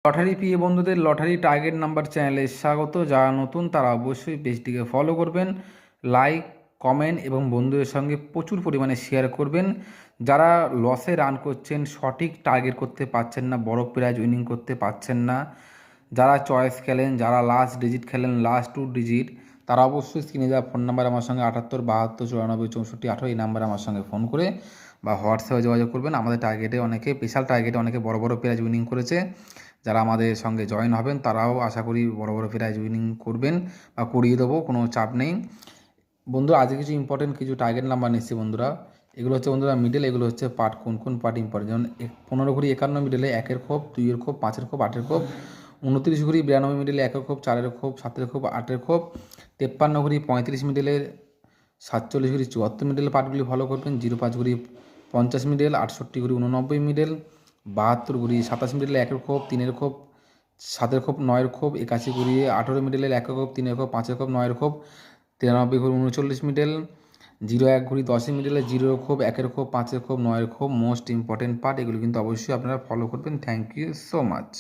Lottery প্রিয় বন্ধুদের lottery target number চ্যানেলে স্বাগত। যারা নতুন তারা অবশ্যই পেজটিকে ফলো করবেন, লাইক, কমেন্ট এবং বন্ধুদের সঙ্গে প্রচুর পরিমাণে শেয়ার করবেন। যারা লসে রান করছেন, সঠিক টার্গেট করতে পারছেন না, বড় প্রাইজ উইনিং করতে পারছেন না, যারা চয়েস খেলেন, যারা লাস্ট ডিজিট খেলেন, লাস্ট 2 ডিজিট, তারা অবশ্যই স্ক্রিনে দেওয়া ফোন নাম্বার আমার সঙ্গে 78 72 94 64 এই নাম্বারে আমার সঙ্গে ফোন করে বা হোয়াটসঅ্যাপে যোগাযোগ করবেন। আমাদের টার্গেটে অনেকে স্পেশাল টার্গেটে অনেকে বড় বড় প্রাইজ উইনিং করেছে। যারা আমাদের সঙ্গে জয়েন হবেন তারাও আশা করি বড় বড় প্রাইজ উইনিং করবেন বা করিয়ে দেবো, কোনো চাপ নেই। বন্ধুরা আজকে কিছু ইম্পর্টেন্ট কিছু টার্গেট নাম্বার নিচ্ছি বন্ধুরা। এগুলো হচ্ছে বন্ধুরা মিডল, এগুলো হচ্ছে পার্ট, কোন কোন পার্ট ইম্পর্টেন্ট, যেমন 15 ঘড়ি 51 মিডলে 1-এর খোপ, 2-এর খোপ, 5-এর খোপ, 8-এর খোপ, 29 ঘড়ি 92 মিডলে 1-এর খোপ, 4-এর খোপ, 7-এর খোপ, 8-এর খোপ, 53 ঘড়ি 35 মিডলে 47 ঘড়ি 74 মিডল পার্টগুলি ফলো করবেন, 05 ঘড়ি 50 মিডল, 68 ঘড়ি 89 মিডল, 72 ঘড়ি 27 মিডলে 1-এর খোপ, 3-এর খোপ, 7-এর খোপ, 9-এর খোপ, 81 ঘড়ি 18 মিডলের 1-এর খোপ, 3-এর খোপ, 5-এর খোপ, 9-এর খোপ, 93 ঘড়ি 39 মিডল, 01 ঘড়ি 10 মিডলে 0-এর খোপ, 1-এর খোপ, 5-এর খোপ, 9-এর খোপ। মোস্ট ইম্পর্টেন্ট পার্ট, এগুলো কিন্তু অবশ্যই আপনারা ফলো করবেন। Thank you so much.